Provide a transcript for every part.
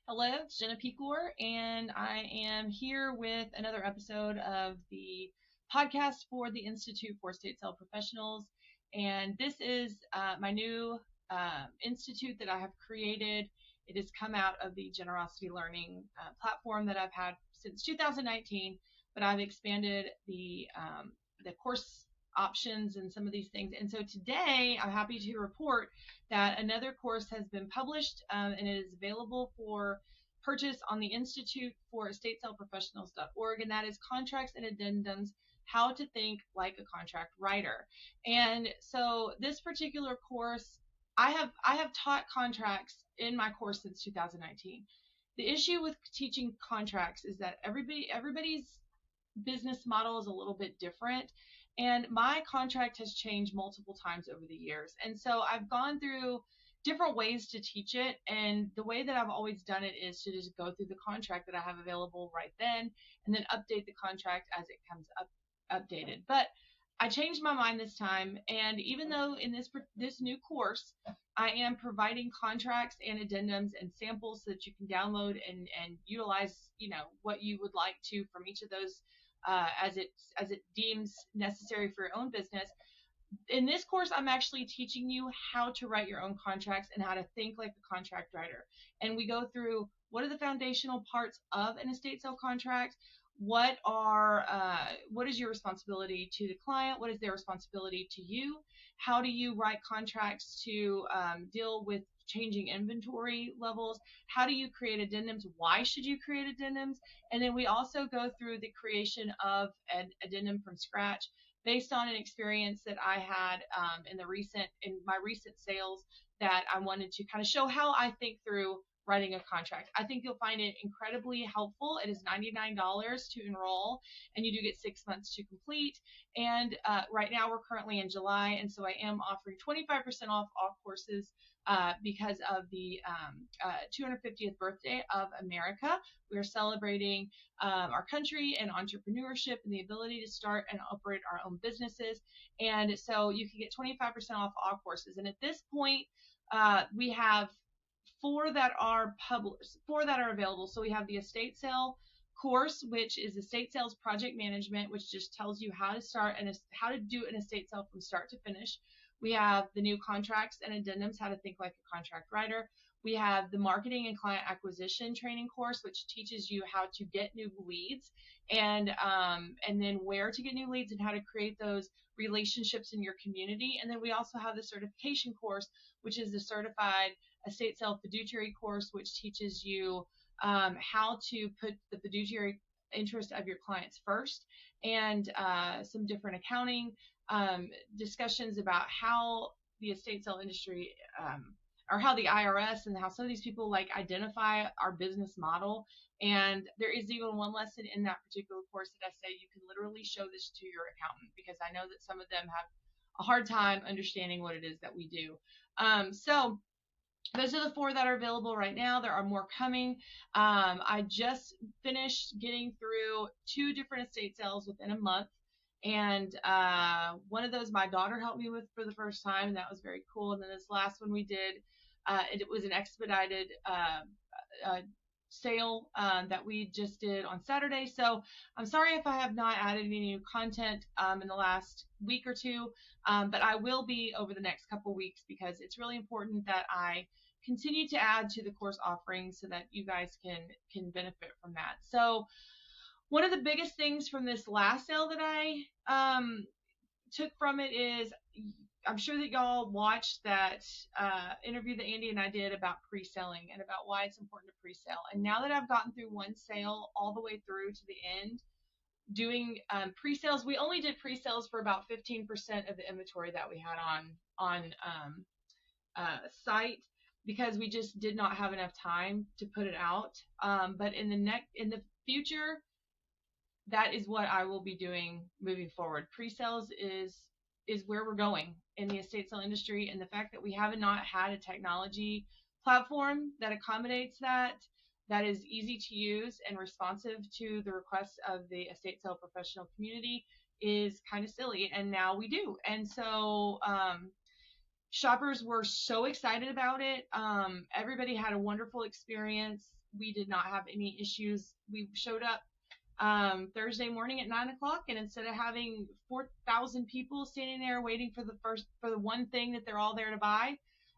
Hello, it's Jenna Pecor, and I am here with another episode of the podcast for the Institute for State Sale Professionals. And this is my new institute that I have created. It has come out of the Generosity Learning platform that I've had since 2019, but I've expanded the course options and some of these things. And so today I'm happy to report that another course has been published and it is available for purchase on the Institute for Estate Sale Professionals.org, and that is Contracts and Addendums, How to Think Like a Contract Writer. And so this particular course, I have taught contracts in my course since 2019. The issue with teaching contracts is that everybody's business model is a little bit different, and my contract has changed multiple times over the years. And so I've gone through different ways to teach it, and the way that I've always done it is to just go through the contract that I have available right then and then update the contract as it comes updated. But I changed my mind this time, and even though in this new course I am providing contracts and addendums and samples so that you can download and utilize, what you would like to from each of those as it deems necessary for your own business. In this course, I'm actually teaching you how to write your own contracts and how to think like a contract writer. And we go through what are the foundational parts of an estate sale contract. What is your responsibility to the client? What is their responsibility to you? How do you write contracts to deal with changing inventory levels? How do you create addendums? Why should you create addendums? And then we also go through the creation of an addendum from scratch based on an experience that I had in my recent sales, that I wanted to kind of show how I think through writing a contract. I think you'll find it incredibly helpful. It is $99 to enroll, and you do get 6 months to complete. And right now we're currently in July, and so I am offering 25% off all courses because of the 250th birthday of America. We are celebrating our country and entrepreneurship and the ability to start and operate our own businesses. And so you can get 25% off all courses. And at this point, we have four that are available. So we have the estate sale course, which is estate sales project management, which just tells you how to start and how to do an estate sale from start to finish. We have the new contracts and addendums, how to think like a contract writer. We have the marketing and client acquisition training course, which teaches you how to get new leads and then where to get new leads and how to create those relationships in your community. And then we also have the certification course, which is the certified estate sale fiduciary course, which teaches you how to put the fiduciary interest of your clients first, and some different accounting discussions about how the estate sale industry or how the IRS and how some of these people identify our business model. And there is even one lesson in that particular course that I say you can literally show this to your accountant, because I know that some of them have a hard time understanding what it is that we do. So those are the four that are available right now. There are more coming. I just finished getting through 2 different estate sales within a month. And one of those my daughter helped me with for the first time, and that was very cool. And then this last one we did, it was an expedited sale that we just did on Saturday. So I'm sorry if I have not added any new content in the last week or two, but I will be over the next couple weeks, because it's really important that I continue to add to the course offerings so that you guys can benefit from that. So one of the biggest things from this last sale that I took from it is, I'm sure that y'all watched that interview that Andy and I did about pre-selling and about why it's important to pre-sale. And now that I've gotten through one sale all the way through to the end, doing pre-sales, we only did pre-sales for about 15% of the inventory that we had on site, because we just did not have enough time to put it out. But in the future, that is what I will be doing moving forward. Pre-sales is where we're going in the estate sale industry, and the fact that we have not had a technology platform that accommodates that is easy to use and responsive to the requests of the estate sale professional community is kind of silly, and now we do. And so Shoppers were so excited about it. Everybody had a wonderful experience. We did not have any issues. We showed up Thursday morning at 9 o'clock, and instead of having 4,000 people standing there waiting for the one thing that they're all there to buy,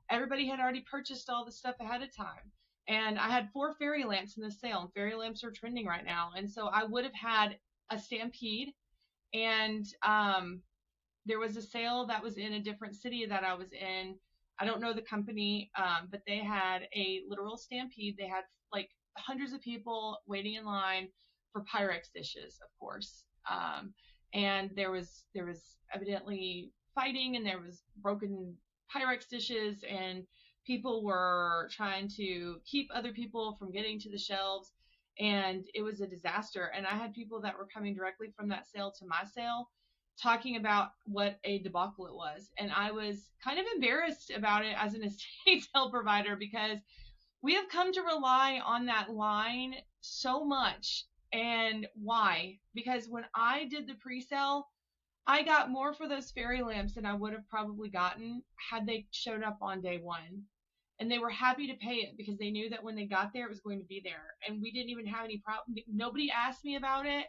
everybody had already purchased all the stuff ahead of time. And I had 4 fairy lamps in the sale, and fairy lamps are trending right now. And so I would have had a stampede, and there was a sale that was in a different city that I was in. I don't know the company, but they had a literal stampede. They had like hundreds of people waiting in line for Pyrex dishes, of course. And there was evidently fighting, and there was broken Pyrex dishes, and people were trying to keep other people from getting to the shelves, and it was a disaster. And I had people that were coming directly from that sale to my sale talking about what a debacle it was. And I was kind of embarrassed about it as an estate sale provider, because we have come to rely on that line so much. And why? Because when I did the pre-sale, I got more for those fairy lamps than I would have probably gotten had they showed up on day one. And they were happy to pay it because they knew that when they got there, it was going to be there. And we didn't even have any problem. Nobody asked me about it.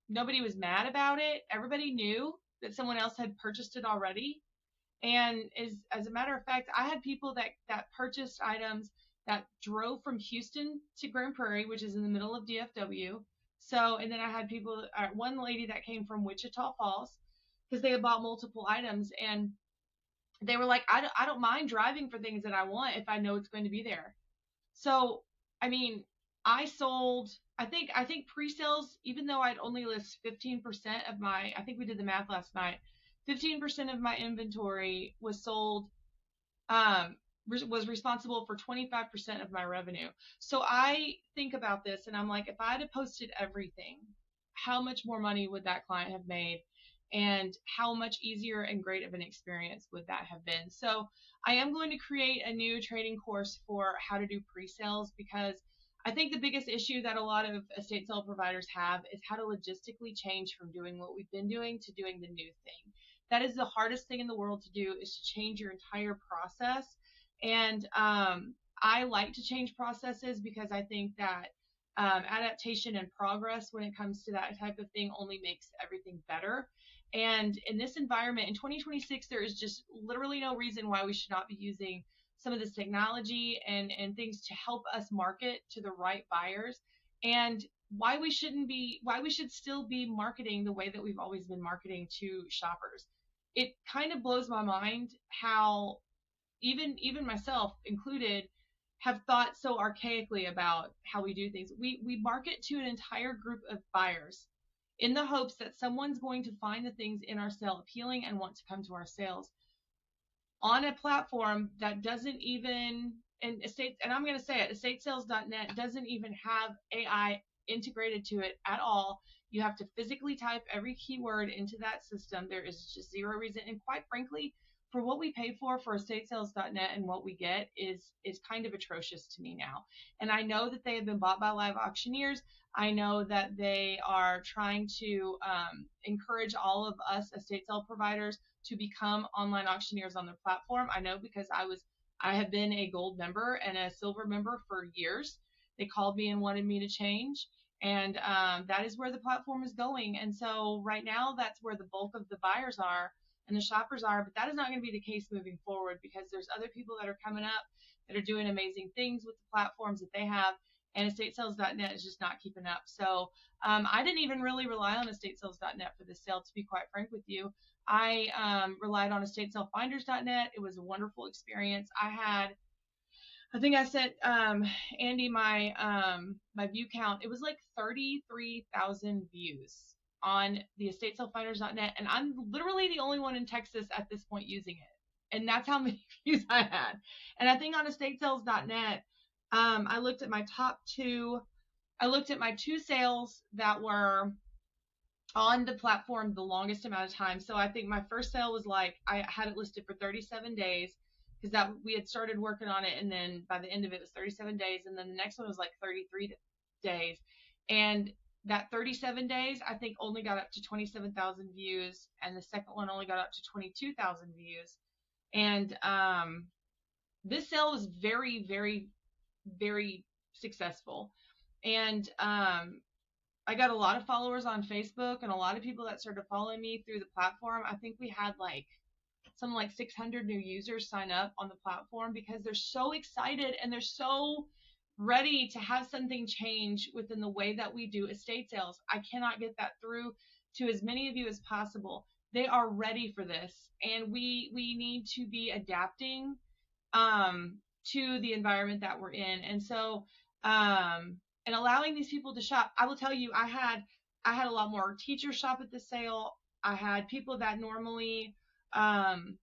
Nobody was mad about it. Everybody knew that someone else had purchased it already. And as a matter of fact, I had people that purchased items that drove from Houston to Grand Prairie, which is in the middle of DFW. So, and then I had people, one lady that came from Wichita Falls, because they had bought multiple items, and they were like, I don't mind driving for things that I want if I know it's going to be there. So, I mean, I sold, I think pre-sales, even though I'd only list 15% of my, I think we did the math last night, 15% of my inventory was sold, was responsible for 25% of my revenue. So I think about this, and I'm like, if I had posted everything, how much more money would that client have made? And how much easier and great of an experience would that have been? So I am going to create a new training course for how to do pre-sales, because I think the biggest issue that a lot of estate sale providers have is how to logistically change from doing what we've been doing to doing the new thing. That is the hardest thing in the world to do, is to change your entire process. And I like to change processes because I think that adaptation and progress when it comes to that type of thing only makes everything better. And in this environment, in 2026, there is just literally no reason why we should not be using some of this technology and things to help us market to the right buyers, and why we should still be marketing the way that we've always been marketing to shoppers. It kind of blows my mind how even myself included have thought so archaically about how we do things. We market to an entire group of buyers in the hopes that someone's going to find the things in our sale appealing and want to come to our sales on a platform that doesn't even, and I'm going to say it, estatesales.net doesn't even have AI integrated to it at all. You have to physically type every keyword into that system. There is just zero reason. And quite frankly, for what we pay for estatesales.net and what we get is kind of atrocious to me now. And I know that they have been bought by live auctioneers. I know that they are trying to encourage all of us estate sale providers to become online auctioneers on their platform. I know because I have been a gold member and a silver member for years. They called me and wanted me to change. And that is where the platform is going. And so right now, that's where the bulk of the buyers are and the shoppers are, but that is not going to be the case moving forward, because there's other people that are coming up that are doing amazing things with the platforms that they have, and estatesales.net is just not keeping up. So I didn't even really rely on estatesales.net for this sale, to be quite frank with you. I relied on estatesaleFinders.net. It was a wonderful experience. I think I sent Andy my view count. It was like 33,000 views on the estatesaleFinders.net, and I'm literally the only one in Texas at this point using it, and that's how many views I had. And I think on estatesales.net, I looked at my my two sales that were on the platform the longest amount of time. So I think my first sale was like, I had it listed for 37 days because that we had started working on it, and then by the end of it was 37 days, and then the next one was like 33 days. And that 37 days, I think only got up to 27,000 views, and the second one only got up to 22,000 views. And this sale was very, very, very successful. And I got a lot of followers on Facebook and a lot of people that started following me through the platform. I think we had like something like 600 new users sign up on the platform because they're so excited and they're so ready to have something change within the way that we do estate sales. I cannot get that through to as many of you as possible. They are ready for this, and we need to be adapting to the environment that we're in. And so and allowing these people to shop. I will tell you, I had a lot more teachers shop at the sale. I had people that normally um,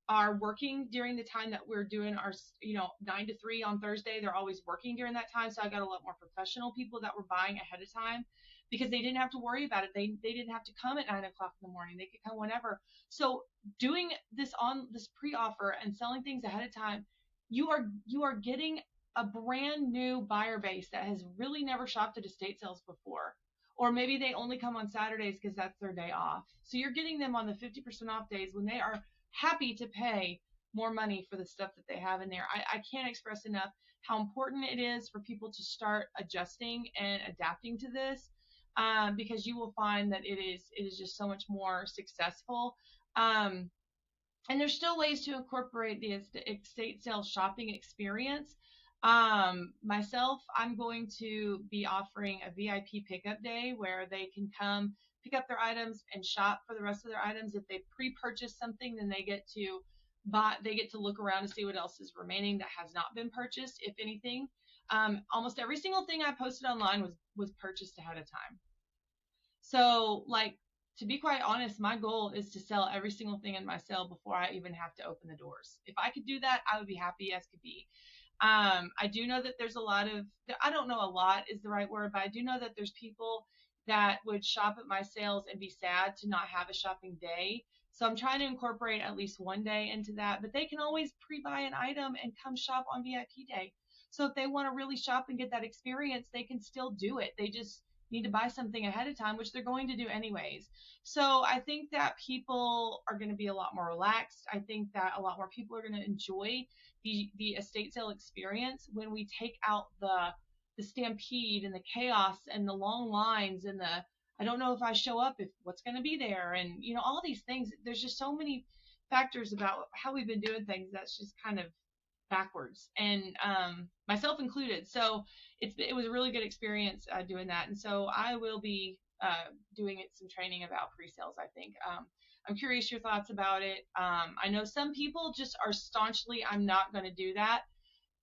are working during the time that we're doing our, 9 to 3 on Thursday. They're always working during that time. So I got a lot more professional people that were buying ahead of time because they didn't have to worry about it. They didn't have to come at 9 o'clock in the morning. They could come whenever. So doing this on this pre-offer and selling things ahead of time, you are getting a brand new buyer base that has really never shopped at estate sales before. Or maybe they only come on Saturdays because that's their day off. So you're getting them on the 50% off days when they are happy to pay more money for the stuff that they have in there. I can't express enough how important it is for people to start adjusting and adapting to this, because you will find that it is just so much more successful. And there's still ways to incorporate the estate sales shopping experience. Myself, I'm going to be offering a VIP pickup day where they can come pick up their items and shop for the rest of their items. If they pre-purchase something, then they get to look around to see what else is remaining that has not been purchased, if anything. Almost every single thing I posted online was purchased ahead of time. So, like, to be quite honest, my goal is to sell every single thing in my sale before I even have to open the doors. If I could do that, I would be happy as could be. I do know that there's a lot of, I don't know a lot is the right word, but I do know that there's people that would shop at my sales and be sad to not have a shopping day. So I'm trying to incorporate at least one day into that, but they can always pre-buy an item and come shop on VIP day. So if they want to really shop and get that experience, they can still do it. They just need to buy something ahead of time, which they're going to do anyways. So I think that people are going to be a lot more relaxed. I think that a lot more people are going to enjoy the estate sale experience when we take out the stampede and the chaos and the long lines and the I don't know if I show up if what's going to be there, and all these things. There's just so many factors about how we've been doing things that's just kind of backwards, and myself included. So it was a really good experience doing that, and so I will be doing some training about pre-sales. I think I'm curious your thoughts about it. I know some people just are staunchly, I'm not going to do that,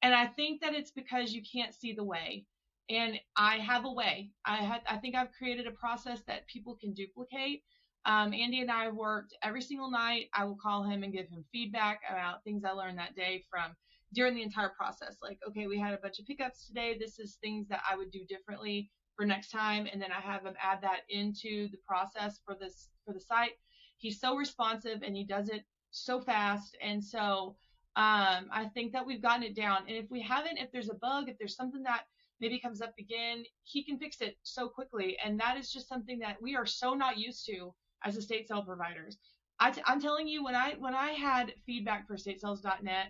and I think that it's because you can't see the way. And I have a way. I think I've created a process that people can duplicate. Andy and I have worked every single night. I will call him and give him feedback about things I learned that day from during the entire process. Like, okay, we had a bunch of pickups today. This is things that I would do differently for next time. And then I have him add that into the process for the site. He's so responsive and he does it so fast. And so I think that we've gotten it down. And if we haven't, if there's a bug, if there's something that maybe comes up again, he can fix it so quickly. And that is just something that we are so not used to as estate sale providers. I'm telling you, when I had feedback for estatesales.net,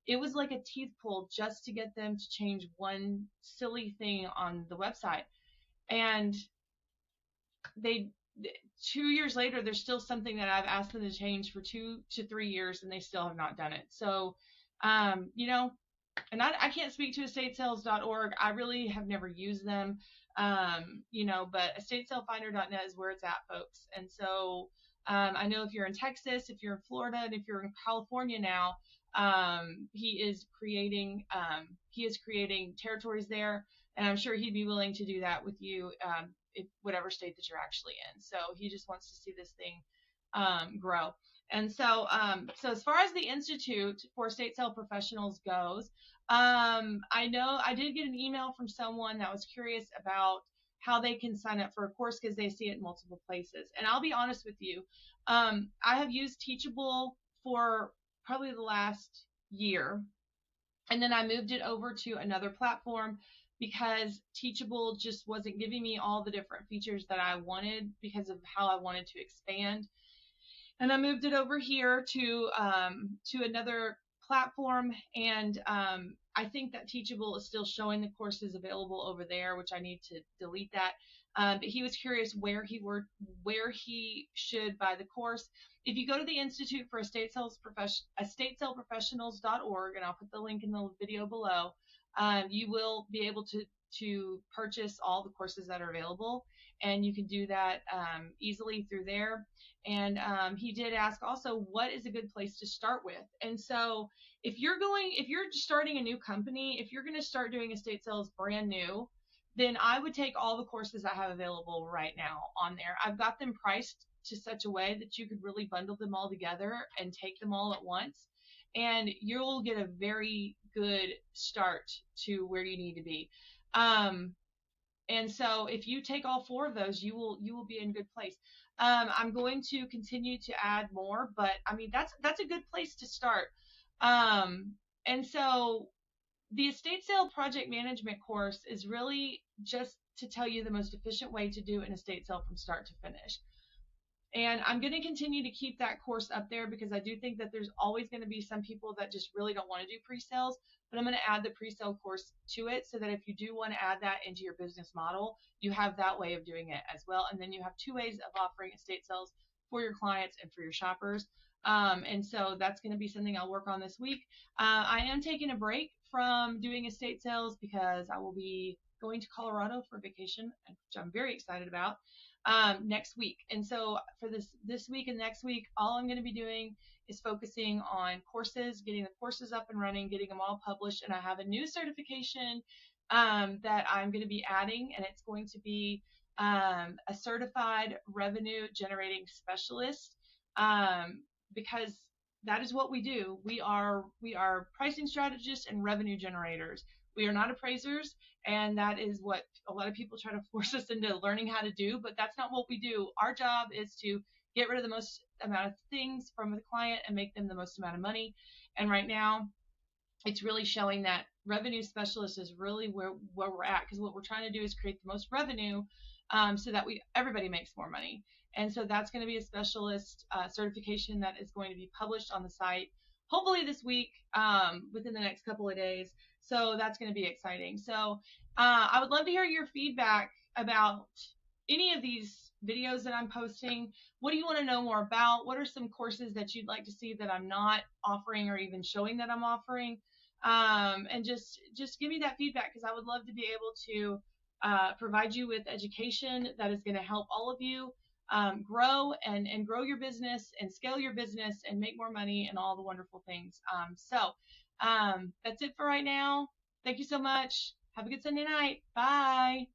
it was like a teeth pull just to get them to change one silly thing on the website. And they 2 years later, there's still something that I've asked them to change for 2 to 3 years, and they still have not done it. So, and I can't speak to estatesales.org. I really have never used them, but estatesalefinder.net is where it's at, folks. And so I know if you're in Texas, if you're in Florida, and if you're in California now, he is creating territories there, and I'm sure he'd be willing to do that with you, if whatever state that you're actually in. So he just wants to see this thing grow. And so, so as far as the Institute for Estate Sale Professionals goes, I know I did get an email from someone that was curious about how they can sign up for a course because they see it in multiple places. And I'll be honest with you, I have used Teachable for probably the last year, and then I moved it over to another platform because Teachable just wasn't giving me all the different features that I wanted because of how I wanted to expand. And I moved it over here to another platform, and I think that Teachable is still showing the courses available over there, which I need to delete that. But he was curious where he should buy the course. If you go to the Institute for estatesaleprofessionals.org, and I'll put the link in the video below, you will be able to purchase all the courses that are available, and you can do that easily through there. And he did ask also, what is a good place to start with? And so if you're starting a new company, if you're going to start doing estate sales brand new, then I would take all the courses I have available right now on there. I've got them priced to such a way that you could really bundle them all together and take them all at once. And you'll get a very good start to where you need to be. And so if you take all four of those, you will be in a good place. I'm going to continue to add more, but I mean that's a good place to start. And so the estate sale project management course is really just to tell you the most efficient way to do an estate sale from start to finish. And I'm going to continue to keep that course up there because I do think that there's always going to be some people that just really don't want to do pre-sales, but I'm going to add the pre-sale course to it so that if you do want to add that into your business model, you have that way of doing it as well. And then you have two ways of offering estate sales for your clients and for your shoppers. And so that's going to be something I'll work on this week. I am taking a break from doing estate sales because I will be going to Colorado for vacation, which I'm very excited about. Next week. And so for this week and next week, all I'm going to be doing is focusing on courses, getting the courses up and running, getting them all published. And I have a new certification that I'm going to be adding, and it's going to be a certified revenue generating specialist, because that is what we do. We are pricing strategists and revenue generators. We are not appraisers, and that is what a lot of people try to force us into learning how to do, but that's not what we do. Our job is to get rid of the most amount of things from the client and make them the most amount of money. And right now, it's really showing that revenue specialist is really where we're at, because what we're trying to do is create the most revenue so that everybody makes more money. And so that's going to be a specialist certification that is going to be published on the site hopefully this week, within the next couple of days. So that's going to be exciting. So I would love to hear your feedback about any of these videos that I'm posting. What do you want to know more about? What are some courses that you'd like to see that I'm not offering or even showing that I'm offering? And just give me that feedback, because I would love to be able to provide you with education that is going to help all of you grow and grow your business and scale your business and make more money and all the wonderful things. So that's it for right now. Thank you so much. Have a good Sunday night. Bye.